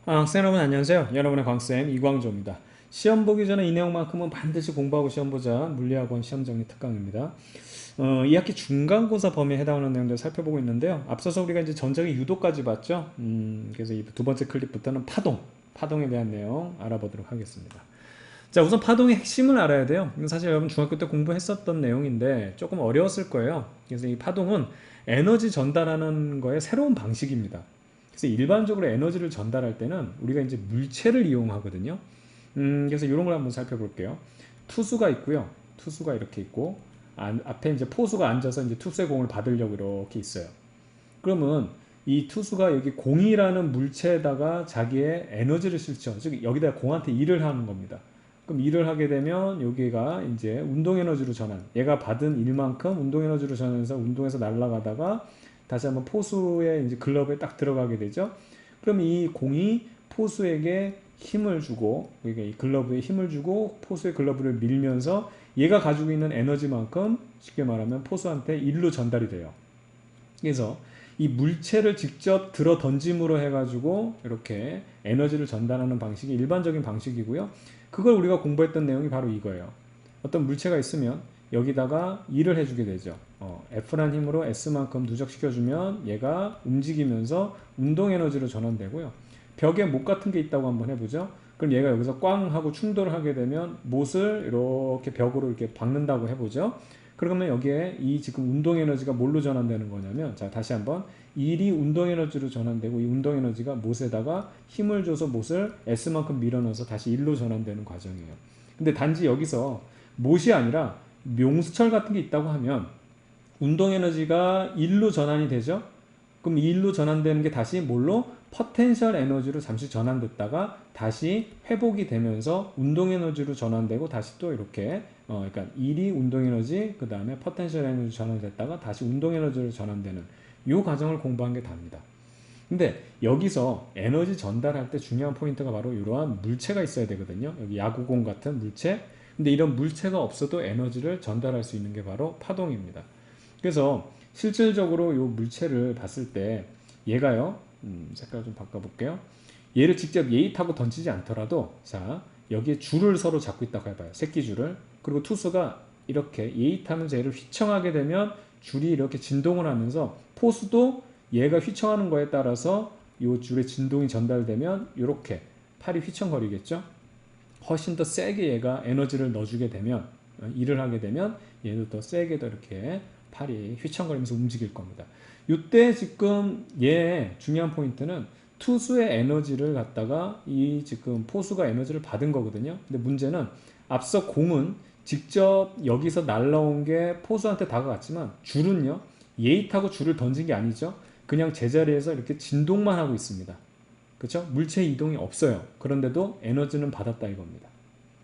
학생 여러분 안녕하세요. 여러분의 광쌤 이광조입니다. 시험 보기 전에 이 내용만큼은 반드시 공부하고 시험 보자 물리학원 시험정리 특강입니다. 2학기 중간고사 범위에 해당하는 내용들 살펴보고 있는데요. 앞서서 우리가 이제 전적의 유도까지 봤죠. 그래서 이 두 번째 클립부터는 파동에 대한 내용 알아보도록 하겠습니다. 자, 우선 파동의 핵심을 알아야 돼요. 이건 사실 여러분 중학교 때 공부했었던 내용인데 조금 어려웠을 거예요. 그래서 이 파동은 에너지 전달하는 거의 새로운 방식입니다. 그래서 일반적으로 에너지를 전달할 때는 우리가 이제 물체를 이용하거든요. 그래서 이런 걸 한번 살펴볼게요. 투수가 있고요. 투수가 이렇게 있고 앞에 이제 포수가 앉아서 이제 투수의 공을 받으려고 이렇게 있어요. 그러면 이 투수가 여기 공이라는 물체에다가 자기의 에너지를 실죠. 즉 여기다 공한테 일을 하는 겁니다. 그럼 일을 하게 되면 여기가 이제 운동 에너지로 전환. 얘가 받은 일만큼 운동 에너지로 전환해서 운동에서 날아가다가 다시 한번 포수의 이제 글러브에 딱 들어가게 되죠. 그럼 이 공이 포수에게 힘을 주고, 그러니까 이 글러브에 힘을 주고 포수의 글러브를 밀면서 얘가 가지고 있는 에너지만큼 쉽게 말하면 포수한테 일로 전달이 돼요. 그래서 이 물체를 직접 들어 던짐으로 해가지고 이렇게 에너지를 전달하는 방식이 일반적인 방식이고요. 그걸 우리가 공부했던 내용이 바로 이거예요. 어떤 물체가 있으면 여기다가 일을 해주게 되죠. F란 힘으로 S만큼 누적시켜주면 얘가 움직이면서 운동 에너지로 전환되고요. 벽에 못 같은 게 있다고 한번 해보죠. 그럼 얘가 여기서 꽝 하고 충돌을 하게 되면 못을 이렇게 벽으로 이렇게 박는다고 해보죠. 그러면 여기에 이 지금 운동 에너지가 뭘로 전환되는 거냐면, 자 다시 한번 일이 운동 에너지로 전환되고 이 운동 에너지가 못에다가 힘을 줘서 못을 S만큼 밀어넣어서 다시 일로 전환되는 과정이에요. 근데 단지 여기서 못이 아니라 명수철 같은 게 있다고 하면 운동 에너지가 일로 전환이 되죠. 그럼 이 일로 전환되는 게 다시 뭘로? 포텐셜 에너지로 잠시 전환됐다가 다시 회복이 되면서 운동 에너지로 전환되고 다시 또 이렇게 그러니까 일이 운동 에너지 그 다음에 포텐셜 에너지 전환됐다가 다시 운동 에너지로 전환되는 이 과정을 공부한 게 답니다. 근데 여기서 에너지 전달할 때 중요한 포인트가 바로 이러한 물체가 있어야 되거든요. 여기 야구공 같은 물체. 근데 이런 물체가 없어도 에너지를 전달할 수 있는 게 바로 파동입니다. 그래서 실질적으로 이 물체를 봤을 때 얘가요, 색깔 좀 바꿔볼게요. 얘를 직접 예의 타고 던지지 않더라도, 자 여기에 줄을 서로 잡고 있다고 해봐요. 새끼줄을. 그리고 투수가 이렇게 예의 타면서 얘를 휘청하게 되면 줄이 이렇게 진동을 하면서 포수도 얘가 휘청하는 거에 따라서 이 줄의 진동이 전달되면 이렇게 팔이 휘청거리겠죠. 훨씬 더 세게 얘가 에너지를 넣어주게 되면, 일을 하게 되면 얘도 더 세게 더 이렇게 팔이 휘청거리면서 움직일 겁니다. 이때 지금 얘 중요한 포인트는 투수의 에너지를 갖다가 이 지금 포수가 에너지를 받은 거거든요. 근데 문제는 앞서 공은 직접 여기서 날라온 게 포수한테 다가갔지만 줄은요, 예의 타고 줄을 던진 게 아니죠. 그냥 제자리에서 이렇게 진동만 하고 있습니다. 그렇죠? 물체 이동이 없어요. 그런데도 에너지는 받았다 이겁니다.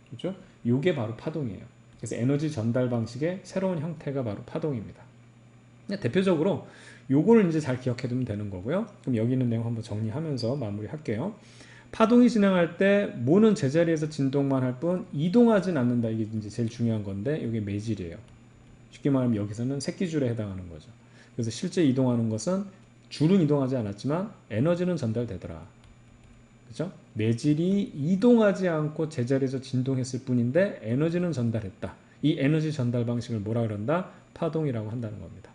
그렇죠? 이게 바로 파동이에요. 그래서 에너지 전달 방식의 새로운 형태가 바로 파동입니다. 대표적으로 요거를 이제 잘 기억해 두면 되는 거고요. 그럼 여기 있는 내용 한번 정리하면서 마무리할게요. 파동이 진행할 때 모는 제자리에서 진동만 할 뿐 이동하진 않는다. 이게 이제 제일 중요한 건데 이게 매질이에요. 쉽게 말하면 여기서는 새끼줄에 해당하는 거죠. 그래서 실제 이동하는 것은 줄은 이동하지 않았지만 에너지는 전달되더라. 그죠? 매질이 이동하지 않고 제자리에서 진동했을 뿐인데 에너지는 전달했다. 이 에너지 전달 방식을 뭐라 그런다? 파동이라고 한다는 겁니다.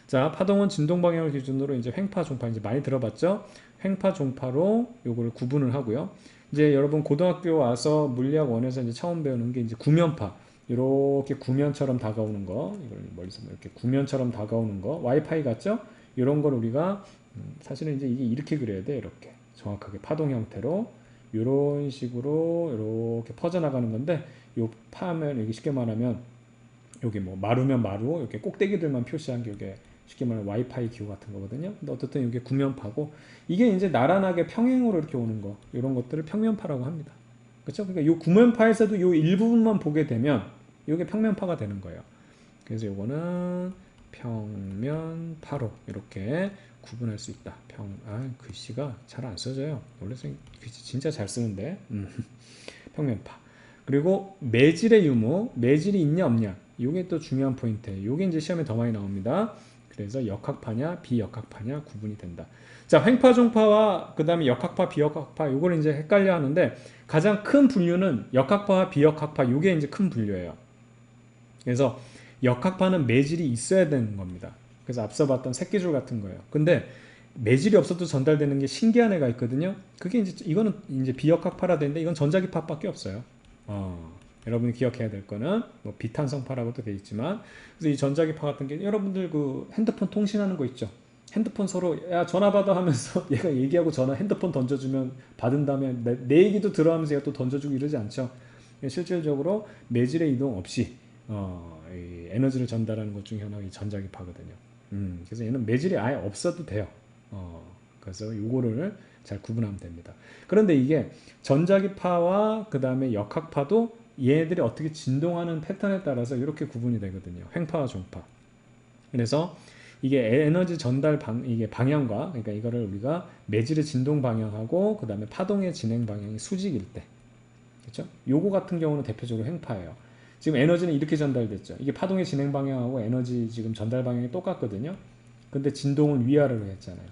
자, 파동은 진동 방향을 기준으로 이제 횡파, 종파 이제 많이 들어봤죠? 횡파, 종파로 요거를 구분을 하고요. 이제 여러분 고등학교 와서 물리학 원에서 이제 처음 배우는 게 이제 구면파. 이렇게 구면처럼 다가오는 거, 이걸 멀리서 이렇게 구면처럼 다가오는 거, 와이파이 같죠? 이런 걸 우리가 사실은 이제 이게 이렇게 그려야 돼, 이렇게 정확하게 파동 형태로 이런 식으로 이렇게 퍼져나가는 건데, 요 파면 여기 쉽게 말하면 여기 뭐 마루면 마루 이렇게 꼭대기들만 표시한 게 이게 쉽게 말하면 와이파이 기호 같은 거거든요. 근데 어쨌든 이게 구면파고 이게 이제 나란하게 평행으로 이렇게 오는 거 이런 것들을 평면파라고 합니다. 그렇죠? 그러니까 이 구면파에서도 이 일부분만 보게 되면 이게 평면파가 되는 거예요. 그래서 이거는 평면파로 이렇게 구분할 수 있다. 글씨가 잘 안 써져요. 원래 글씨 진짜 잘 쓰는데. 평면파. 그리고 매질의 유무, 매질이 있냐 없냐. 이게 또 중요한 포인트예요. 이게 이제 시험에 더 많이 나옵니다. 그래서 역학파냐 비역학파냐 구분이 된다. 자, 횡파 종파와 그 다음에 역학파 비역학파 요걸 이제 헷갈려 하는데 가장 큰 분류는 역학파와 비역학파 요게 이제 큰 분류예요. 그래서 역학파는 매질이 있어야 되는 겁니다. 그래서 앞서 봤던 새끼줄 같은 거예요. 근데 매질이 없어도 전달되는 게 신기한 애가 있거든요. 그게 이제 이거는 이제 비역학파라 되는데 이건 전자기파밖에 없어요. 여러분이 기억해야 될 거는 뭐 비탄성파라고도 되어 있지만 그래서 이 전자기파 같은 게 여러분들 그 핸드폰 통신하는 거 있죠. 핸드폰 서로 야 전화 받아 하면서 얘가 얘기하고 전화 핸드폰 던져주면 받은 다음에 내 얘기도 들어하면서 얘가 또 던져주고 이러지 않죠. 실질적으로 매질의 이동 없이 이 에너지를 전달하는 것 중에 하나가 이 전자기파거든요. 그래서 얘는 매질이 아예 없어도 돼요. 그래서 요거를 잘 구분하면 됩니다. 그런데 이게 전자기파와 그 다음에 역학파도 얘네들이 어떻게 진동하는 패턴에 따라서 이렇게 구분이 되거든요. 횡파와 종파. 그래서 이게 에너지 전달 이게 방향과 그러니까 이거를 우리가 매질의 진동 방향하고 그 다음에 파동의 진행 방향이 수직일 때, 그렇죠? 요거 같은 경우는 대표적으로 횡파예요. 지금 에너지는 이렇게 전달됐죠. 이게 파동의 진행 방향하고 에너지 지금 전달 방향이 똑같거든요. 근데 진동은 위아래로 했잖아요.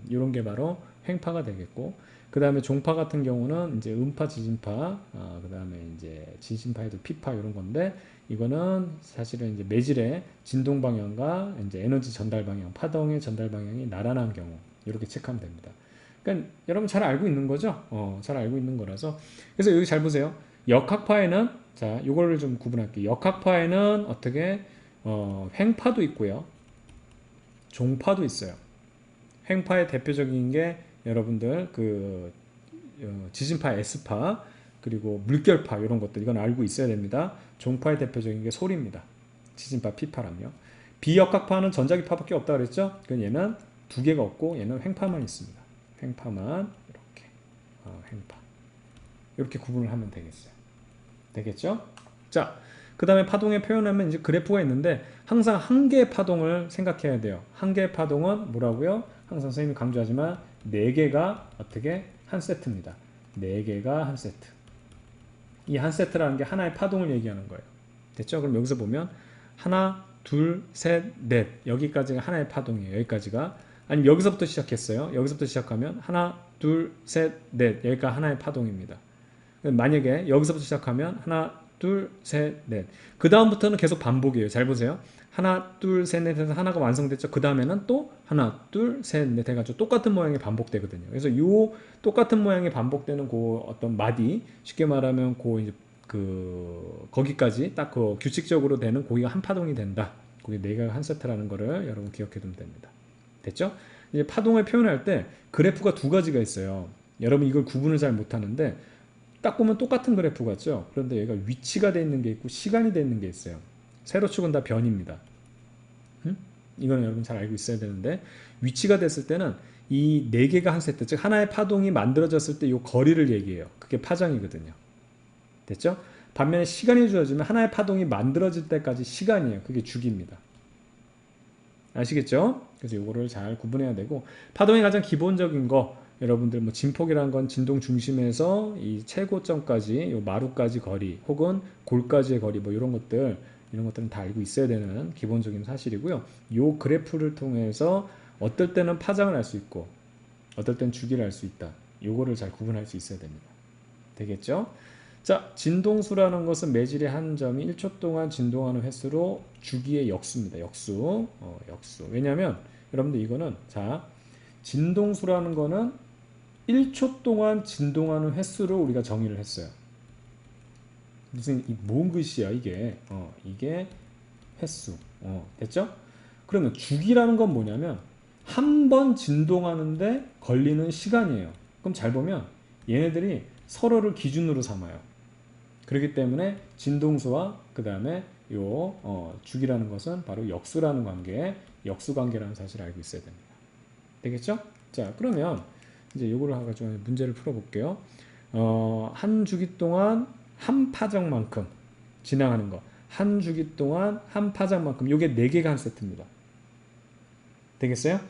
이런 게 바로 횡파가 되겠고, 그 다음에 종파 같은 경우는 이제 음파, 지진파, 그 다음에 이제 지진파에도 피파 이런 건데, 이거는 사실은 이제 매질의 진동 방향과 이제 에너지 전달 방향, 파동의 전달 방향이 나란한 경우 이렇게 체크하면 됩니다. 그러니까 여러분 잘 알고 있는 거죠? 잘 알고 있는 거라서. 그래서 여기 잘 보세요. 역학파에는 자, 요거를 좀 구분할게요. 역학파에는 어떻게 횡파도 있고요. 종파도 있어요. 횡파의 대표적인 게 여러분들 그 지진파, S파, 그리고 물결파 이런 것들 이건 알고 있어야 됩니다. 종파의 대표적인 게 소리입니다. 지진파, P파랑요. 비역학파는 전자기파밖에 없다 그랬죠? 그건 얘는 두 개가 없고 얘는 횡파만 있습니다. 횡파만 이렇게 횡파 이렇게 구분을 하면 되겠죠? 자, 그 다음에 파동에 표현하면 이제 그래프가 있는데 항상 한 개의 파동을 생각해야 돼요. 한 개의 파동은 뭐라고요? 항상 선생님이 강조하지만 4개가 어떻게 한 세트입니다. 4개가 한 세트. 이 한 세트라는 게 하나의 파동을 얘기하는 거예요. 됐죠? 그럼 여기서 보면 하나, 둘, 셋, 넷 여기까지가 하나의 파동이에요. 여기까지가 아니면 여기서부터 시작했어요. 여기서부터 시작하면 하나, 둘, 셋, 넷 여기가 하나의 파동입니다. 만약에 여기서부터 시작하면 하나, 둘, 셋, 넷 그 다음부터는 계속 반복이에요. 잘 보세요. 하나, 둘, 셋, 넷 해서 하나가 완성됐죠. 그 다음에는 또 하나, 둘, 셋, 넷 해가지고 똑같은 모양이 반복되거든요. 그래서 이 똑같은 모양이 반복되는 그 어떤 마디, 쉽게 말하면 그 이제 거기까지 딱 그 규칙적으로 되는 고기가 한 파동이 된다. 그게 4개가 한 세트라는 거를 여러분 기억해 두면 됩니다. 됐죠? 이제 파동을 표현할 때 그래프가 2가지가 있어요. 여러분 이걸 구분을 잘 못하는데 딱 보면 똑같은 그래프 같죠? 그런데 얘가 위치가 되어 있는 게 있고 시간이 되어 있는 게 있어요. 세로축은 다 변입니다. 이거는 여러분 잘 알고 있어야 되는데 위치가 됐을 때는 이 4개가 한 세트, 즉 하나의 파동이 만들어졌을 때 이 거리를 얘기해요. 그게 파장이거든요. 됐죠? 반면에 시간이 주어지면 하나의 파동이 만들어질 때까지 시간이에요. 그게 주기입니다. 아시겠죠? 그래서 이거를 잘 구분해야 되고 파동의 가장 기본적인 거 여러분들 뭐 진폭이라는 건 진동 중심에서 이 최고점까지 요 마루까지 거리 혹은 골까지의 거리 뭐 이런 것들은 다 알고 있어야 되는 기본적인 사실이고요. 요 그래프를 통해서 어떨 때는 파장을 알 수 있고 어떨 때는 주기를 알 수 있다. 요거를 잘 구분할 수 있어야 됩니다. 되겠죠? 자, 진동수라는 것은 매질의 한 점이 1초 동안 진동하는 횟수로 주기의 역수입니다. 역수. 왜냐하면 여러분들 이거는 자 진동수라는 거는 1초 동안 진동하는 횟수를 우리가 정의를 했어요. 무슨 뭔 글씨야 이게? 이게 횟수. 됐죠? 그러면 주기라는 건 뭐냐면 한 번 진동하는데 걸리는 시간이에요. 그럼 잘 보면 얘네들이 서로를 기준으로 삼아요. 그렇기 때문에 진동수와 그 다음에 요 주기라는 것은 바로 역수라는 관계, 역수관계라는 사실을 알고 있어야 됩니다. 되겠죠? 자, 그러면 이제 요거를 가지고 문제를 풀어볼게요. 한 주기 동안 한 파장만큼 진행하는 거. 한 주기 동안 한 파장만큼. 요게 4개가 한 세트입니다. 되겠어요?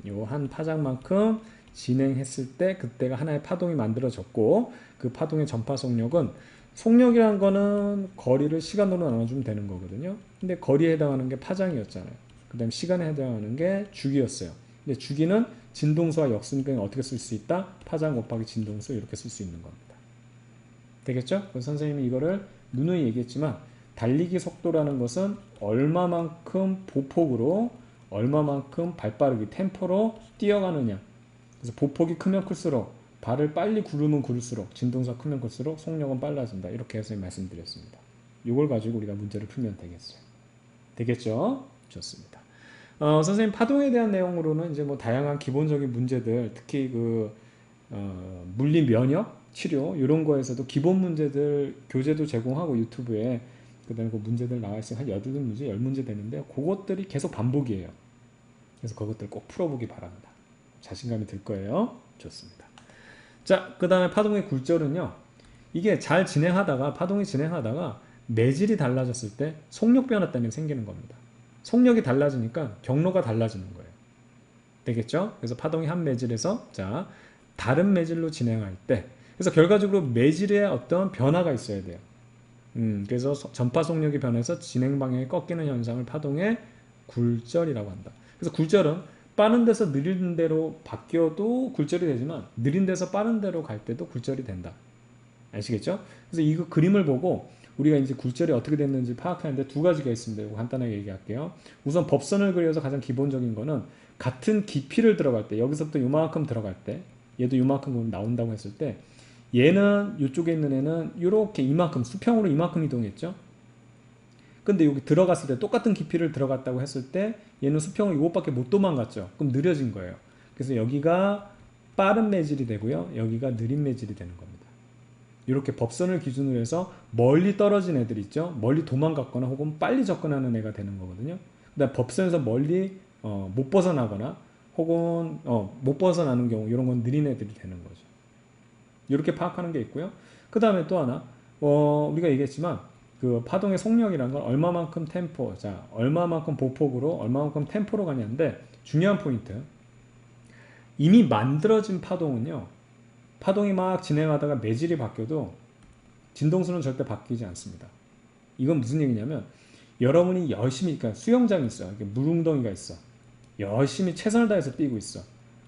요 한 파장만큼 진행했을 때 그때가 하나의 파동이 만들어졌고 그 파동의 전파 속력은 속력이라는 거는 거리를 시간으로 나눠주면 되는 거거든요. 근데 거리에 해당하는 게 파장이었잖아요. 그 다음에 시간에 해당하는 게 주기였어요. 근데 주기는 진동수와 역수니까 어떻게 쓸 수 있다? 파장 곱하기 진동수 이렇게 쓸 수 있는 겁니다. 되겠죠? 그래서 선생님이 이거를 누누이 얘기했지만 달리기 속도라는 것은 얼마만큼 보폭으로 얼마만큼 발빠르게 템포로 뛰어가느냐. 그래서 보폭이 크면 클수록 발을 빨리 구르면 구를수록 진동수가 크면 클수록 속력은 빨라진다. 이렇게 해서 말씀드렸습니다. 이걸 가지고 우리가 문제를 풀면 되겠어요. 되겠죠? 좋습니다. 선생님 파동에 대한 내용으로는 이제 뭐 다양한 기본적인 문제들, 특히 물리 면역 치료 이런 거에서도 기본 문제들 교재도 제공하고 유튜브에 그다음에 그 문제들 나와 있으면 한 8문제, 10문제 되는데 그것들이 계속 반복이에요. 그래서 그것들 꼭 풀어보기 바랍니다. 자신감이 들 거예요. 좋습니다. 자, 그 다음에 파동의 굴절은요. 이게 잘 진행하다가 파동이 진행하다가 매질이 달라졌을 때 속력 변화 때문에 생기는 겁니다. 속력이 달라지니까 경로가 달라지는 거예요. 되겠죠? 그래서 파동이 한 매질에서 자 다른 매질로 진행할 때 그래서 결과적으로 매질에 어떤 변화가 있어야 돼요. 그래서 전파 속력이 변해서 진행 방향이 꺾이는 현상을 파동의 굴절이라고 한다. 그래서 굴절은 빠른 데서 느린 데로 바뀌어도 굴절이 되지만 느린 데서 빠른 데로 갈 때도 굴절이 된다. 아시겠죠? 그래서 이거 그림을 보고 우리가 이제 굴절이 어떻게 됐는지 파악하는데 두 가지가 있습니다. 이거 간단하게 얘기할게요. 우선 법선을 그려서 가장 기본적인 거는 같은 깊이를 들어갈 때 여기서부터 요만큼 들어갈 때 얘도 요만큼 나온다고 했을 때 얘는 이쪽에 있는 애는 이렇게 이만큼 수평으로 이만큼 이동했죠. 근데 여기 들어갔을 때 똑같은 깊이를 들어갔다고 했을 때 얘는 수평을 이것밖에 못 도망갔죠. 그럼 느려진 거예요. 그래서 여기가 빠른 매질이 되고요. 여기가 느린 매질이 되는 겁니다. 이렇게 법선을 기준으로 해서 멀리 떨어진 애들 있죠. 멀리 도망갔거나 혹은 빨리 접근하는 애가 되는 거거든요. 그다음 법선에서 멀리 못 벗어나거나 혹은 못 벗어나는 경우 이런 건 느린 애들이 되는 거죠. 이렇게 파악하는 게 있고요. 그 다음에 또 하나 우리가 얘기했지만 그 파동의 속력이라는 건 얼마만큼 템포, 자 얼마만큼 보폭으로 얼마만큼 템포로 가냐인데 중요한 포인트. 이미 만들어진 파동은요. 파동이 막 진행하다가 매질이 바뀌어도 진동수는 절대 바뀌지 않습니다. 이건 무슨 얘기냐면 여러분이 열심히 그러니까 수영장이 있어. 물웅덩이가 있어. 열심히 최선을 다해서 뛰고 있어.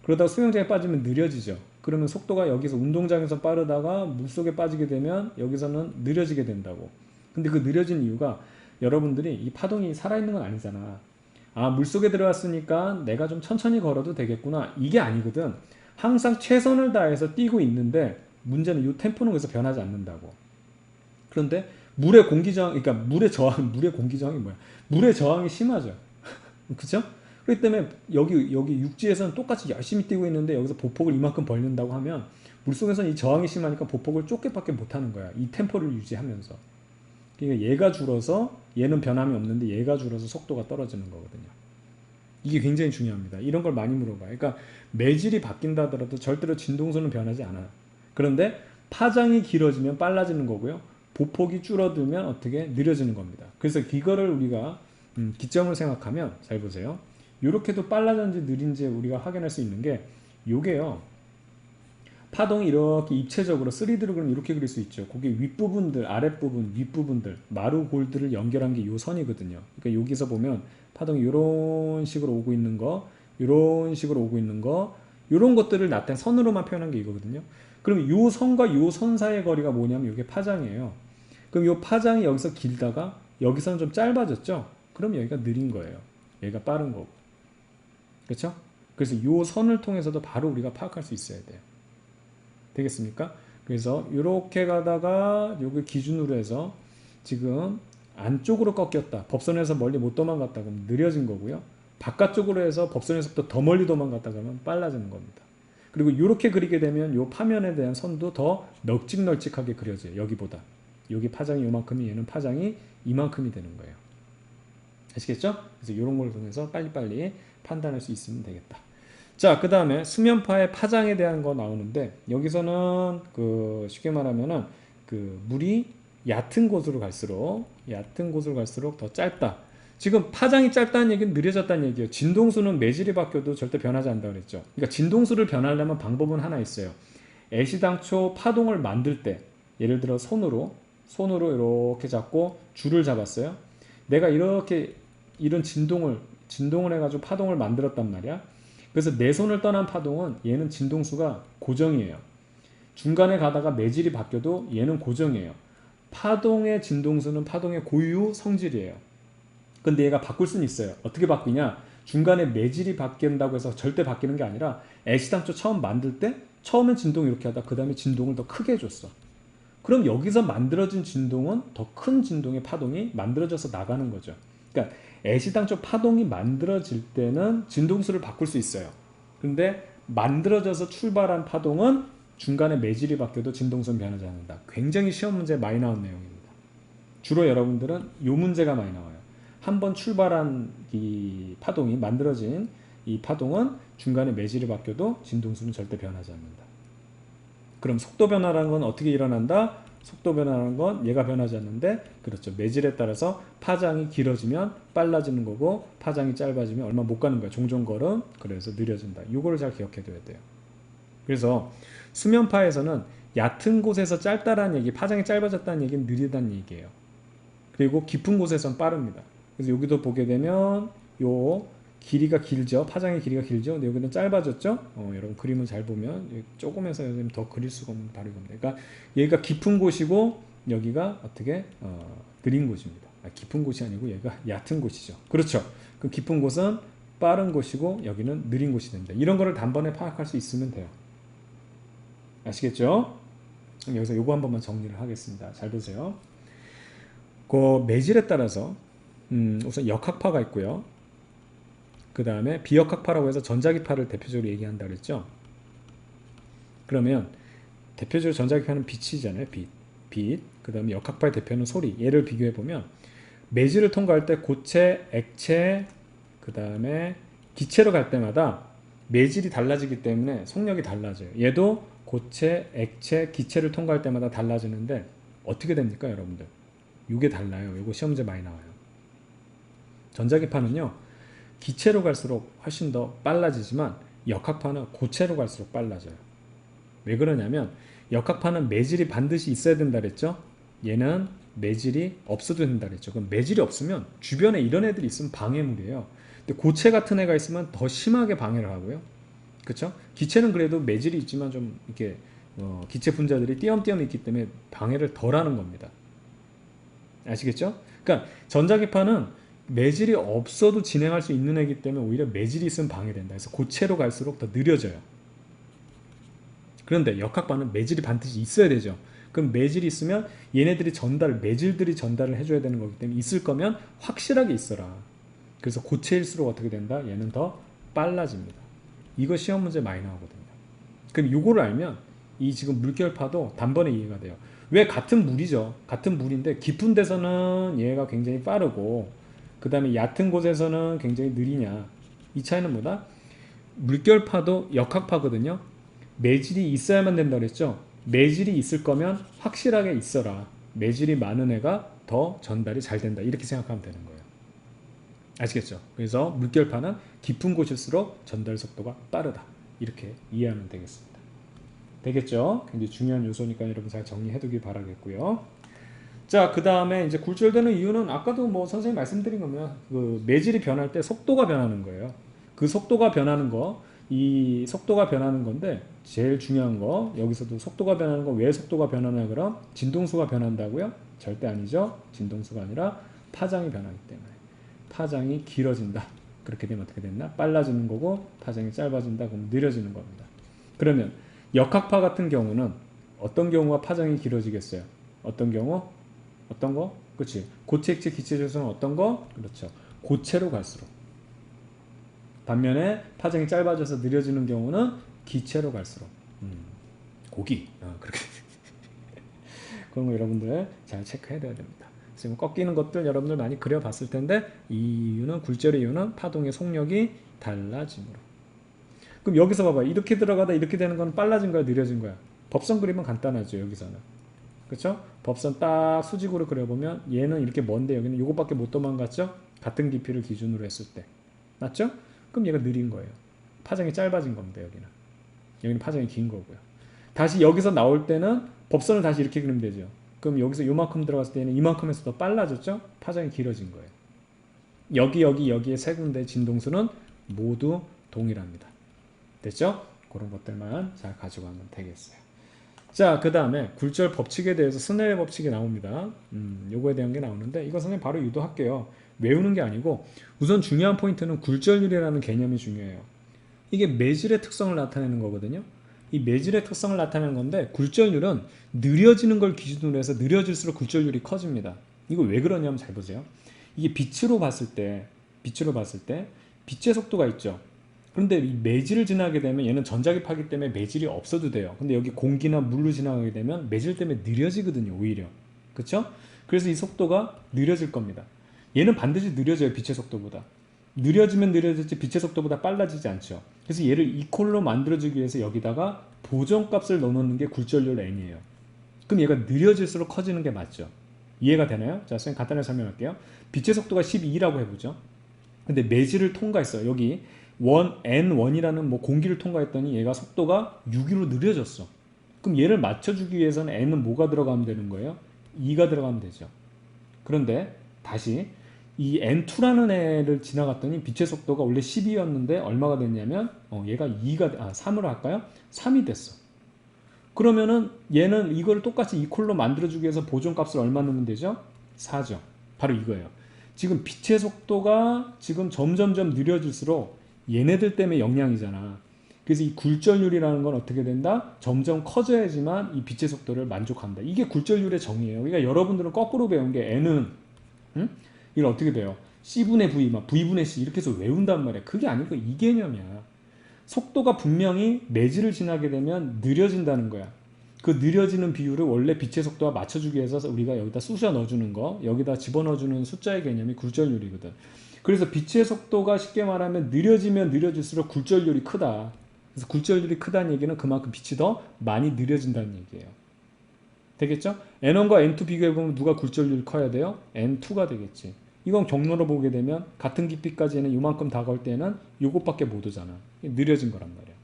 그러다가 수영장에 빠지면 느려지죠. 그러면 속도가 여기서 운동장에서 빠르다가 물속에 빠지게 되면 여기서는 느려지게 된다고. 근데 그 느려진 이유가 여러분들이 이 파동이 살아있는 건 아니잖아. 아, 물속에 들어왔으니까 내가 좀 천천히 걸어도 되겠구나. 이게 아니거든. 항상 최선을 다해서 뛰고 있는데 문제는 이 템포는 그래서 변하지 않는다고. 그런데 물의 공기 저항, 그러니까 물의 공기 저항이 뭐야? 물의 저항이 심하죠. 그쵸? 그렇기 때문에 여기 육지에서는 똑같이 열심히 뛰고 있는데 여기서 보폭을 이만큼 벌린다고 하면 물속에서는 이 저항이 심하니까 보폭을 좁게밖에 못하는 거야. 이 템포를 유지하면서. 그러니까 얘가 줄어서 얘는 변함이 없는데 얘가 줄어서 속도가 떨어지는 거거든요. 이게 굉장히 중요합니다. 이런 걸 많이 물어봐요. 그러니까 매질이 바뀐다 하더라도 절대로 진동수는 변하지 않아요. 그런데 파장이 길어지면 빨라지는 거고요. 보폭이 줄어들면 어떻게 느려지는 겁니다. 그래서 이거를 우리가 기점을 생각하면 잘 보세요. 이렇게도 빨라졌는지 느린지 우리가 확인할 수 있는 게 요게요. 파동이 이렇게 입체적으로 3D로 그럼 이렇게 그릴 수 있죠. 거기 윗부분들, 아랫부분, 윗부분들, 마루 골드를 연결한 게 요 선이거든요. 그러니까 여기서 보면 파동이 이런 식으로 오고 있는 거, 이런 식으로 오고 있는 거, 이런 것들을 나타낸 선으로만 표현한 게 이거거든요. 그럼 요 선과 요 선 사이의 거리가 뭐냐면 이게 파장이에요. 그럼 요 파장이 여기서 길다가 여기서는 좀 짧아졌죠? 그럼 여기가 느린 거예요. 여기가 빠른 거고. 그렇죠? 그래서 요 선을 통해서도 바로 우리가 파악할 수 있어야 돼요. 되겠습니까? 그래서 이렇게 가다가 요걸 기준으로 해서 지금 안쪽으로 꺾였다. 법선에서 멀리 못 도망갔다 그러면 느려진 거고요. 바깥쪽으로 해서 법선에서부터 더 멀리 도망갔다 그러면 빨라지는 겁니다. 그리고 이렇게 그리게 되면 요 파면에 대한 선도 더 널찍널찍하게 그려져요. 여기보다. 여기 파장이 요만큼이 얘는 파장이 이만큼이 되는 거예요. 아시겠죠? 그래서 이런 걸 통해서 빨리빨리 판단할 수 있으면 되겠다. 자, 그 다음에 수면파의 파장에 대한 거 나오는데 여기서는 쉽게 말하면은 물이 얕은 곳으로 갈수록 더 짧다. 지금 파장이 짧다는 얘기는 느려졌다는 얘기예요. 진동수는 매질이 바뀌어도 절대 변하지 않는다고 그랬죠. 그러니까 진동수를 변하려면 방법은 하나 있어요. 애시당초 파동을 만들 때 예를 들어 손으로 이렇게 잡고 줄을 잡았어요. 내가 이렇게 이런 진동을 진동을 해가지고 파동을 만들었단 말이야. 그래서 내 손을 떠난 파동은 얘는 진동수가 고정이에요. 중간에 가다가 매질이 바뀌어도 얘는 고정이에요. 파동의 진동수는 파동의 고유 성질이에요. 근데 얘가 바꿀 수는 있어요. 어떻게 바뀌냐? 중간에 매질이 바뀐다고 해서 절대 바뀌는 게 아니라 애시당초 처음 만들 때 처음엔 진동 이렇게 하다 그 다음에 진동을 더 크게 해줬어. 그럼 여기서 만들어진 진동은 더 큰 진동의 파동이 만들어져서 나가는 거죠. 그러니까 애시당초 파동이 만들어질 때는 진동수를 바꿀 수 있어요. 근데 만들어져서 출발한 파동은 중간에 매질이 바뀌어도 진동수는 변하지 않는다. 굉장히 시험 문제에 많이 나온 내용입니다. 주로 여러분들은 이 문제가 많이 나와요. 한번 출발한 이 파동이 만들어진 이 파동은 중간에 매질이 바뀌어도 진동수는 절대 변하지 않는다. 그럼 속도 변화라는 건 어떻게 일어난다? 속도 변화라는 건 얘가 변하지 않는데, 그렇죠. 매질에 따라서 파장이 길어지면 빨라지는 거고 파장이 짧아지면 얼마 못 가는 거야. 종종걸음. 그래서 느려진다. 이거를 잘 기억해둬야 돼요. 그래서 수면파에서는 얕은 곳에서 짧다라는 얘기, 파장이 짧아졌다는 얘기는 느리다는 얘기예요. 그리고 깊은 곳에서는 빠릅니다. 그래서 여기도 보게 되면 요 길이가 길죠. 파장의 길이가 길죠. 근데 여기는 짧아졌죠. 여러분 그림을 잘 보면 조금에서 더 그릴 수가 없는 바로 이겁니다. 그러니까 여기가 깊은 곳이고 여기가 어떻게 느린 곳입니다. 깊은 곳이 아니고 얘가 얕은 곳이죠. 그렇죠. 그 깊은 곳은 빠른 곳이고 여기는 느린 곳이 됩니다. 이런 거를 단번에 파악할 수 있으면 돼요. 아시겠죠? 여기서 요거 한 번만 정리를 하겠습니다. 잘 보세요. 그 매질에 따라서 우선 역학파가 있고요. 그 다음에 비역학파라고 해서 전자기파를 대표적으로 얘기한다 그랬죠. 그러면 대표적으로 전자기파는 빛이잖아요. 빛. 그 다음에 역학파의 대표는 소리. 얘를 비교해 보면 매질을 통과할 때 고체, 액체, 그 다음에 기체로 갈 때마다 매질이 달라지기 때문에 속력이 달라져요. 얘도 고체, 액체, 기체를 통과할 때마다 달라지는데 어떻게 됩니까 여러분들? 이게 달라요. 이거 시험 문제 많이 나와요. 전자기파는요. 기체로 갈수록 훨씬 더 빨라지지만 역학파는 고체로 갈수록 빨라져요. 왜 그러냐면 역학파는 매질이 반드시 있어야 된다 그랬죠. 얘는 매질이 없어도 된다 그랬죠. 그럼 매질이 없으면 주변에 이런 애들이 있으면 방해물이에요. 근데 고체 같은 애가 있으면 더 심하게 방해를 하고요. 그렇죠? 기체는 그래도 매질이 있지만 좀 이렇게 기체 분자들이 띄엄띄엄 있기 때문에 방해를 덜 하는 겁니다. 아시겠죠? 그러니까 전자기파는 매질이 없어도 진행할 수 있는 애기 때문에 오히려 매질이 있으면 방해된다. 그래서 고체로 갈수록 더 느려져요. 그런데 역학파는 매질이 반드시 있어야 되죠. 그럼 매질이 있으면 얘네들이 매질들이 전달을 해줘야 되는 거기 때문에 있을 거면 확실하게 있어라. 그래서 고체일수록 어떻게 된다? 얘는 더 빨라집니다. 이거 시험 문제 많이 나오거든요. 그럼 이거를 알면 이 지금 물결파도 단번에 이해가 돼요. 왜 같은 물이죠. 같은 물인데 깊은 데서는 얘가 굉장히 빠르고 그 다음에 얕은 곳에서는 굉장히 느리냐. 이 차이는 뭐다? 물결파도 역학파거든요. 매질이 있어야만 된다 그랬죠. 매질이 있을 거면 확실하게 있어라. 매질이 많은 애가 더 전달이 잘 된다. 이렇게 생각하면 되는 거예요. 아시겠죠? 그래서 물결파는 깊은 곳일수록 전달 속도가 빠르다. 이렇게 이해하면 되겠습니다. 되겠죠? 굉장히 중요한 요소니까 여러분 잘 정리해두길 바라겠고요. 자, 그 다음에 이제 굴절되는 이유는 아까도 뭐 선생님 말씀드린 거면 그 매질이 변할 때 속도가 변하는 거예요. 그 속도가 변하는 거, 이 속도가 변하는 건데 제일 중요한 거 여기서도 속도가 변하는 거 왜 속도가 변하냐 그럼 진동수가 변한다고요? 절대 아니죠. 진동수가 아니라 파장이 변하기 때문에 파장이 길어진다. 그렇게 되면 어떻게 됐나? 빨라지는 거고 파장이 짧아진다. 그럼 느려지는 겁니다. 그러면 역학파 같은 경우는 어떤 경우가 파장이 길어지겠어요? 어떤 경우? 어떤 거? 그렇지. 고체, 액체, 기체 중에서는 어떤 거? 그렇죠. 고체로 갈수록. 반면에 파장이 짧아져서 느려지는 경우는 기체로 갈수록. 고기. 그렇게. 그런 거 여러분들 잘 체크해야 됩니다. 지금 꺾이는 것들 여러분들 많이 그려봤을 텐데 이 이유는 굴절의 이유는 파동의 속력이 달라짐으로. 그럼 여기서 봐봐. 이렇게 들어가다 이렇게 되는 건 빨라진 거야, 느려진 거야? 법선 그리면 간단하죠, 여기서는. 그렇죠? 법선 딱 수직으로 그려보면 얘는 이렇게 먼데 여기는 이것밖에 못 도망갔죠? 같은 깊이를 기준으로 했을 때. 맞죠? 그럼 얘가 느린 거예요. 파장이 짧아진 겁니다, 여기는. 여기는 파장이 긴 거고요. 다시 여기서 나올 때는 법선을 다시 이렇게 그리면 되죠. 그럼 여기서 요만큼 들어갔을 때는 이만큼에서 더 빨라졌죠? 파장이 길어진 거예요. 여기에 세 군데 진동수는 모두 동일합니다. 됐죠? 그런 것들만 잘 가져가면 되겠어요. 자, 그 다음에 굴절 법칙에 대해서 스넬의 법칙이 나옵니다. 요거에 대한 게 나오는데 이거 선생님 바로 유도할게요. 외우는 게 아니고 우선 중요한 포인트는 굴절률이라는 개념이 중요해요. 이게 매질의 특성을 나타내는 거거든요. 이 매질의 특성을 나타내는 건데 굴절률은 느려지는 걸 기준으로 해서 느려질수록 굴절률이 커집니다. 이거 왜 그러냐면 잘 보세요. 이게 빛으로 봤을 때 빛의 속도가 있죠. 그런데 이 매질을 지나게 되면 얘는 전자기파기 때문에 매질이 없어도 돼요. 근데 여기 공기나 물로 지나가게 되면 매질 때문에 느려지거든요, 오히려. 그쵸? 그래서 이 속도가 느려질 겁니다. 얘는 반드시 느려져요, 빛의 속도보다. 느려지면 느려질지 빛의 속도보다 빨라지지 않죠. 그래서 얘를 이퀄로 만들어주기 위해서 여기다가 보정값을 넣어놓는 게 굴절률 n이에요. 그럼 얘가 느려질수록 커지는 게 맞죠. 이해가 되나요? 자, 선생님 간단하게 설명할게요. 빛의 속도가 12라고 해보죠. 근데 매질을 통과했어요. 여기 N1이라는 뭐 공기를 통과했더니 얘가 속도가 6으로 느려졌어. 그럼 얘를 맞춰주기 위해서는 N은 뭐가 들어가면 되는 거예요? 2가 들어가면 되죠. 그런데 다시 이 N2라는 애를 지나갔더니 빛의 속도가 원래 12였는데 얼마가 됐냐면 얘가 3으로 할까요? 3이 됐어. 그러면은 얘는 이걸 똑같이 이퀄로 만들어주기 위해서 보존값을 얼마 넣으면 되죠? 4죠. 바로 이거예요. 지금 빛의 속도가 지금 점점점 느려질수록 얘네들 때문에 영향이잖아. 그래서 이 굴절률이라는 건 어떻게 된다? 점점 커져야지만 이 빛의 속도를 만족한다. 이게 굴절률의 정의예요. 그러니까 여러분들은 거꾸로 배운 게 N은 이걸 어떻게 배워? C분의 V, 막 V분의 C 이렇게 해서 외운단 말이야. 그게 아니고 이 개념이야. 속도가 분명히 매질을 지나게 되면 느려진다는 거야. 그 느려지는 비율을 원래 빛의 속도와 맞춰주기 위해서 우리가 여기다 쑤셔 넣어주는 거, 여기다 집어넣어주는 숫자의 개념이 굴절률이거든. 그래서 빛의 속도가 쉽게 말하면 느려지면 느려질수록 굴절률이 크다. 그래서 굴절률이 크다는 얘기는 그만큼 빛이 더 많이 느려진다는 얘기예요. 되겠죠? N1과 N2 비교해보면 누가 굴절률이 커야 돼요? N2가 되겠지. 이건 경로로 보게 되면 같은 깊이까지는 이만큼 다가올 때는 이것밖에 못 오잖아. 느려진 거란 말이야.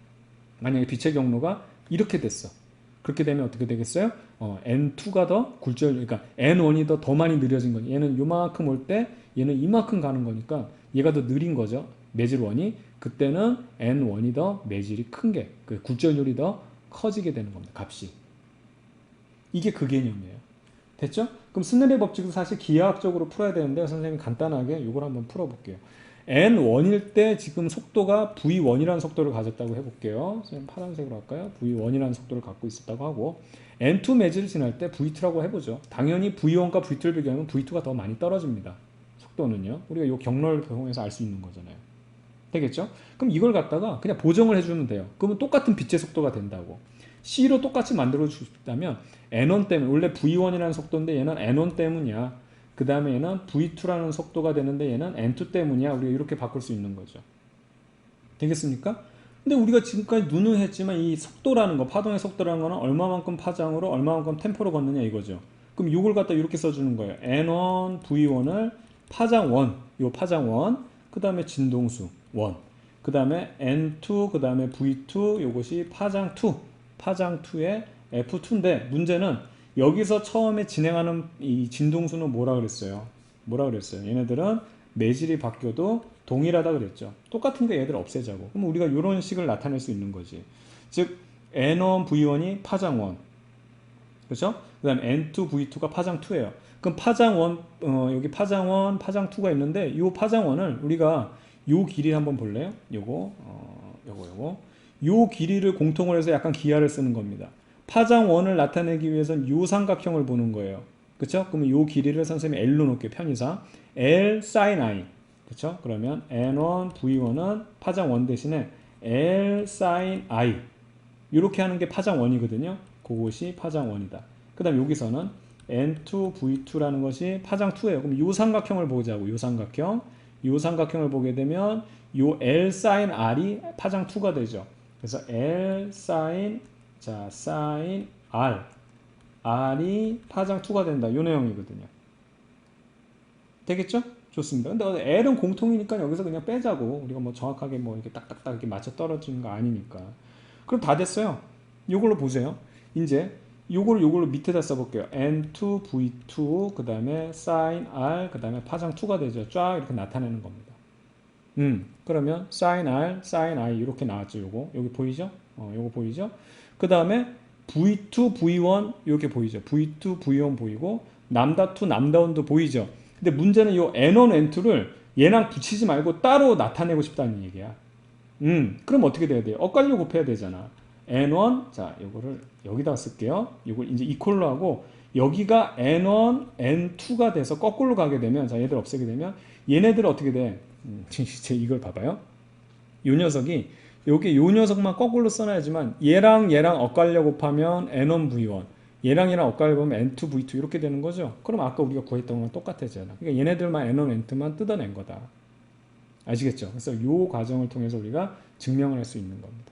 만약에 빛의 경로가 이렇게 됐어. 그렇게 되면 어떻게 되겠어요? N2가 더 굴절률, 그러니까 N1이 더 많이 느려진 거니. 얘는 이만큼 올 때 얘는 이만큼 가는 거니까 얘가 더 느린 거죠. 매질 1이. 그때는 N1이 더 매질이 큰 게, 그 굴절률이 더 커지게 되는 겁니다. 값이. 이게 그 개념이에요. 됐죠? 그럼 스넬의 법칙도 사실 기하학적으로 풀어야 되는데 선생님이 간단하게 이걸 한번 풀어볼게요. N1일 때 지금 속도가 V1이라는 속도를 가졌다고 해볼게요. 선생님 파란색으로 할까요? V1이라는 속도를 갖고 있었다고 하고 N2 매질을 지날 때 V2라고 해보죠. 당연히 V1과 V2를 비교하면 V2가 더 많이 떨어집니다. 속도는요. 우리가 이 경로를 통해서 알 수 있는 거잖아요. 되겠죠? 그럼 이걸 갖다가 그냥 보정을 해주면 돼요. 그러면 똑같은 빛의 속도가 된다고. C로 똑같이 만들어 주다면 N1 때문에 원래 V1이라는 속도인데 얘는 N1 때문이야. 그 다음에 얘는 V2라는 속도가 되는데 얘는 N2 때문이야. 우리가 이렇게 바꿀 수 있는 거죠. 되겠습니까? 근데 우리가 지금까지 누누했지만 이 속도라는 거, 파동의 속도라는 거는 얼마만큼 파장으로 얼마만큼 템포로 걷느냐 이거죠. 그럼 이걸 갖다 이렇게 써주는 거예요. N1, V1을 파장 1, 요 파장 1, 그 다음에 진동수 1, 그 다음에 N2, 그 다음에 V2, 요것이 파장 2, 파장 2의 F2인데 문제는 여기서 처음에 진행하는 이 진동수는 뭐라 그랬어요? 얘네들은 매질이 바뀌어도 동일하다 그랬죠. 똑같으니까 얘들 없애자고. 그럼 우리가 이런 식을 나타낼 수 있는 거지. 즉 N1, V1이 파장 1. 그렇죠? 그 다음에 N2, V2가 파장 2예요. 그럼 파장 1, 여기 파장 1, 파장 2가 있는데 이 파장 1을 우리가 요 길이 한번 볼래요? 요거. 요 길이를 공통으로 해서 약간 기하를 쓰는 겁니다. 파장 1을 나타내기 위해서는 요 삼각형을 보는 거예요. 그쵸? 그러면 요 길이를 선생님이 L로 놓을게요. 편의상. L sin I. 그쵸? 그러면 N1, V1은 파장 1 대신에 L sin I. 이렇게 하는 게 파장 1이거든요. 그것이 파장 1이다. 그 다음 여기서는 N2, V2라는 것이 파장 2예요. 그럼 요 삼각형을 보자고. 요 삼각형을 보게 되면 요 L sin R이 파장 2가 되죠. 그래서 L sin sin R R이 파장 2가 된다. 요 내용이거든요. 되겠죠? 좋습니다. 근데 L은 공통이니까 여기서 그냥 빼자고. 우리가 뭐 정확하게 뭐 이렇게 딱딱딱 이렇게 맞춰 떨어지는 거 아니니까. 그럼 다 됐어요. 이걸로 보세요. 이제 요걸로 밑에다 써볼게요. N2, V2, 그 다음에 sin R, 그 다음에 파장 2가 되죠. 쫙 이렇게 나타내는 겁니다. 그러면 sin R, sin I 이렇게 나왔죠. 요거 여기 보이죠? 요거 보이죠? 그 다음에 V2, V1 이렇게 보이죠. V2, V1 보이고 남다 2, 남다 1도 보이죠. 근데 문제는 요 N1, N2를 얘랑 붙이지 말고 따로 나타내고 싶다는 얘기야. 그럼 어떻게 돼야 돼요? 엇갈려 곱해야 되잖아. N1, 자, 요거를 여기다 쓸게요. 이걸 이제 이퀄로 하고, 여기가 N1, N2가 돼서 거꾸로 가게 되면, 자, 얘들 없애게 되면, 얘네들 어떻게 돼? 이걸 봐봐요. 요 녀석이, 요 녀석만 거꾸로 써놔야지만, 얘랑 엇갈려 곱하면 N1V1, 얘랑 엇갈려 보면 N2V2 이렇게 되는 거죠. 그럼 아까 우리가 구했던 거랑 똑같아지잖아. 그러니까 얘네들만 N1, N2만 뜯어낸 거다. 아시겠죠? 그래서 이 과정을 통해서 우리가 증명을 할 수 있는 겁니다.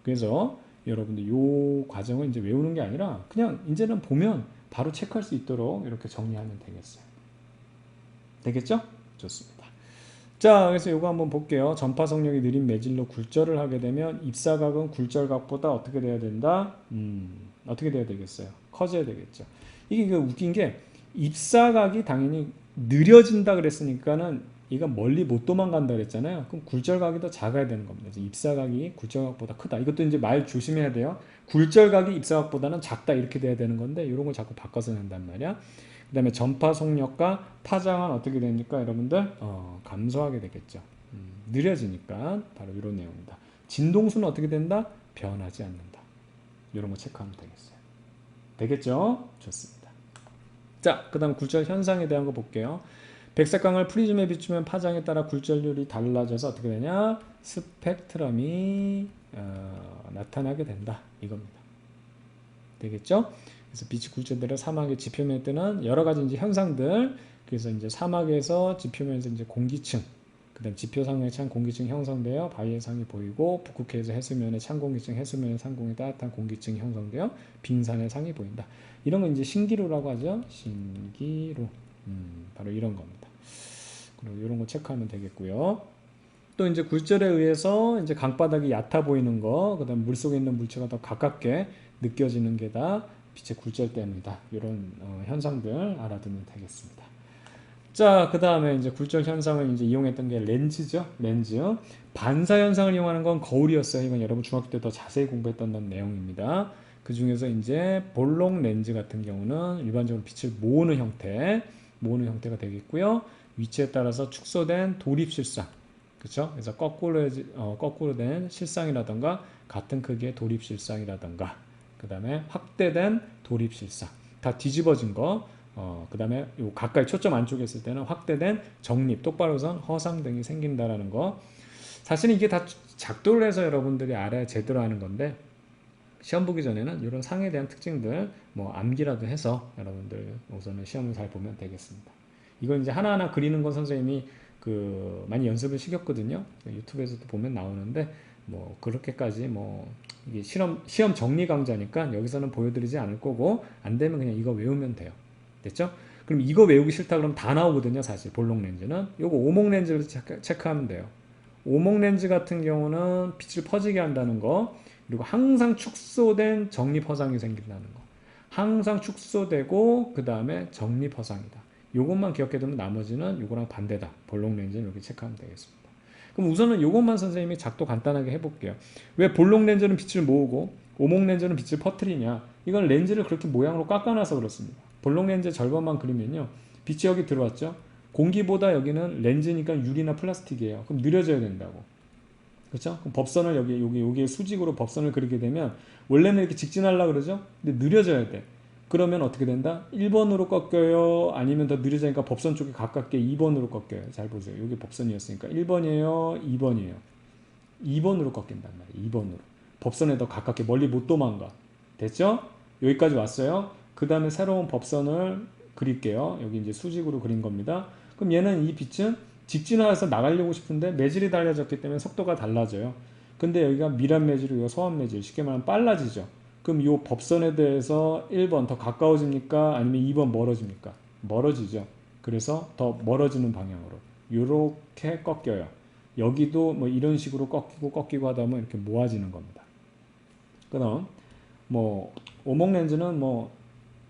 그래서 여러분들 이 과정을 이제 외우는 게 아니라 그냥 이제는 보면 바로 체크할 수 있도록 이렇게 정리하면 되겠어요. 되겠죠? 좋습니다. 자, 그래서 이거 한번 볼게요. 전파 속력이 느린 매질로 굴절을 하게 되면 입사각은 굴절각보다 어떻게 돼야 된다? 어떻게 돼야 되겠어요? 커져야 되겠죠. 이게 웃긴 게 입사각이 당연히 느려진다 그랬으니까는 얘가 멀리 못 도망간다 그랬잖아요. 그럼 굴절각이 더 작아야 되는 겁니다. 입사각이 굴절각보다 크다. 이것도 이제 말 조심해야 돼요. 굴절각이 입사각보다는 작다 이렇게 돼야 되는 건데 이런 걸 자꾸 바꿔서 낸단 말이야. 그 다음에 전파 속력과 파장은 어떻게 됩니까? 여러분들 감소하게 되겠죠. 느려지니까 바로 이런 내용입니다. 진동수는 어떻게 된다? 변하지 않는다. 이런 거 체크하면 되겠어요. 되겠죠? 좋습니다. 자, 그 다음 굴절 현상에 대한 거 볼게요. 백색광을 프리즘에 비추면 파장에 따라 굴절률이 달라져서 어떻게 되냐? 스펙트럼이 나타나게 된다. 이겁니다. 되겠죠? 그래서 빛이 굴절되려 사막의 지표면에 뜨는 여러 가지 이제 현상들. 그래서 이제 사막에서 지표면에서 이제 공기층, 그다음 지표상의 찬 공기층 형성되어 바위의 상이 보이고 북극해에서 해수면의 찬 공기층, 해수면의 상공이 따뜻한 공기층이 형성되어 빙산의 상이 보인다. 이런 건 이제 신기루라고 하죠. 신기루. 바로 이런 겁니다. 그리고 이런 거 체크하면 되겠고요. 또 이제 굴절에 의해서 이제 강바닥이 얕아 보이는 거, 그다음 물 속에 있는 물체가 더 가깝게 느껴지는 게 다 빛의 굴절 때문이다. 이런 현상들 알아두면 되겠습니다. 자, 그 다음에 이제 굴절 현상을 이제 이용했던 게 렌즈죠. 렌즈. 반사 현상을 이용하는 건 거울이었어요. 이건 여러분 중학교 때 더 자세히 공부했던 내용입니다. 그 중에서 이제 볼록 렌즈 같은 경우는 일반적으로 빛을 모으는 형태가 되겠고요. 위치에 따라서 축소된 도립실상, 그렇죠? 그래서 거꾸로 된 실상이라던가 같은 크기의 도립실상이라던가, 그 다음에 확대된 도립실상, 다 뒤집어진 거, 그 다음에 요 가까이 초점 안쪽에 있을 때는 확대된 정립, 똑바로 선 허상 등이 생긴다라는 거. 사실은 이게 다 작도를 해서 여러분들이 알아야 제대로 하는 건데, 시험 보기 전에는 이런 상에 대한 특징들 뭐 암기라도 해서 여러분들 우선은 시험을 잘 보면 되겠습니다. 이건 이제 하나하나 그리는 건 선생님이 많이 연습을 시켰거든요. 유튜브에서도 보면 나오는데 뭐 그렇게까지 뭐 이게 시험 정리 강좌니까 여기서는 보여드리지 않을 거고, 안 되면 그냥 이거 외우면 돼요. 됐죠? 그럼 이거 외우기 싫다 그러면 다 나오거든요. 사실 볼록 렌즈는 요거 오목 렌즈를 체크하면 돼요. 오목 렌즈 같은 경우는 빛을 퍼지게 한다는 거, 그리고 항상 축소된 정립 허상이 생긴다는 거. 항상 축소되고 그 다음에 정립 허상이다. 요것만 기억해두면 나머지는 요거랑 반대다. 볼록 렌즈는 여기 체크하면 되겠습니다. 그럼 우선은 요것만 선생님이 작도 간단하게 해볼게요. 왜 볼록 렌즈는 빛을 모으고 오목 렌즈는 빛을 퍼뜨리냐? 이건 렌즈를 그렇게 모양으로 깎아놔서 그렇습니다. 볼록 렌즈 절반만 그리면요, 빛이 여기 들어왔죠? 공기보다 여기는 렌즈니까 유리나 플라스틱이에요. 그럼 느려져야 된다고. 그렇죠? 그럼 법선을 여기에 수직으로 법선을 그리게 되면 원래는 이렇게 직진하려고 그러죠? 근데 느려져야 돼. 그러면 어떻게 된다? 1번으로 꺾여요? 아니면 더 느려지니까 법선 쪽에 가깝게 2번으로 꺾여요? 잘 보세요. 여기 법선이었으니까 1번이에요? 2번이에요? 2번으로 꺾인단 말이에요. 2번으로. 법선에 더 가깝게 멀리 못 도망가. 됐죠? 여기까지 왔어요. 그 다음에 새로운 법선을 그릴게요. 여기 이제 수직으로 그린 겁니다. 그럼 얘는 이 빛은 직진하여서 나가려고 싶은데 매질이 달라졌기 때문에 속도가 달라져요. 근데 여기가 미란 매질이고 서원 매질, 쉽게 말하면 빨라지죠. 그럼 이 법선에 대해서 1번 더 가까워집니까? 아니면 2번 멀어집니까? 멀어지죠. 그래서 더 멀어지는 방향으로 이렇게 꺾여요. 여기도 뭐 이런 식으로 꺾이고 하다 보면 이렇게 모아지는 겁니다. 그럼 뭐 오목 렌즈는 뭐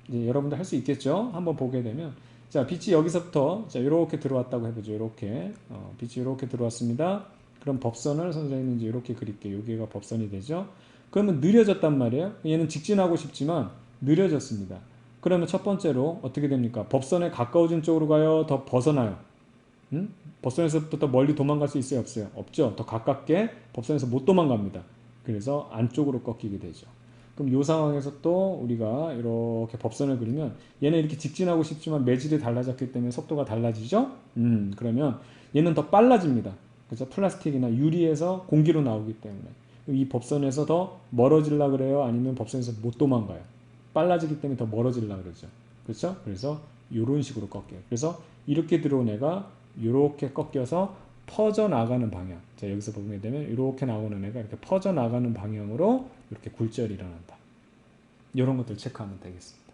이제 여러분들 할 수 있겠죠. 한번 보게 되면 자 빛이 여기서부터 자 이렇게 들어왔다고 해보죠. 이렇게 빛이 이렇게 들어왔습니다. 그럼 법선을 선생님이 이제 이렇게 그릴게요. 여기가 법선이 되죠. 그러면 느려졌단 말이에요. 얘는 직진하고 싶지만 느려졌습니다. 그러면 첫 번째로 어떻게 됩니까? 법선에 가까워진 쪽으로 가요? 더 벗어나요? 법선에서부터 멀리 도망갈 수 있어요? 없어요? 없죠. 더 가깝게 법선에서 못 도망갑니다. 그래서 안쪽으로 꺾이게 되죠. 그럼 이 상황에서 또 우리가 이렇게 법선을 그리면 얘는 이렇게 직진하고 싶지만 매질이 달라졌기 때문에 속도가 달라지죠. 그러면 얘는 더 빨라집니다. 그래서 플라스틱이나 유리에서 공기로 나오기 때문에 이 법선에서 더 멀어질라 그래요? 아니면 법선에서 못 도망가요? 빨라지기 때문에 더 멀어질라 그러죠. 그렇죠? 그래서 이런 식으로 꺾여요. 그래서 이렇게 들어온 애가 이렇게 꺾여서 퍼져나가는 방향. 자, 여기서 보게 되면 이렇게 나오는 애가 이렇게 퍼져나가는 방향으로 이렇게 굴절이 일어난다. 이런 것들 체크하면 되겠습니다.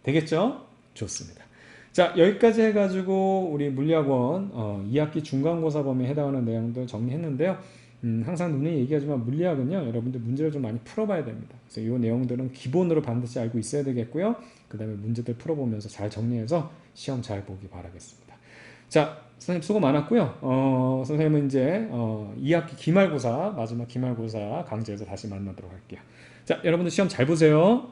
되겠죠? 좋습니다. 자, 여기까지 해가지고 우리 물리학원 2학기 중간고사 범위에 해당하는 내용들 정리했는데요. 항상 눈에 얘기하지만 물리학은요, 여러분들 문제를 좀 많이 풀어봐야 됩니다. 그래서 이 내용들은 기본으로 반드시 알고 있어야 되겠고요. 그 다음에 문제들 풀어보면서 잘 정리해서 시험 잘 보기 바라겠습니다. 자, 선생님 수고 많았고요. 선생님은 이제 2학기 기말고사, 마지막 기말고사 강좌에서 다시 만나도록 할게요. 자, 여러분들 시험 잘 보세요.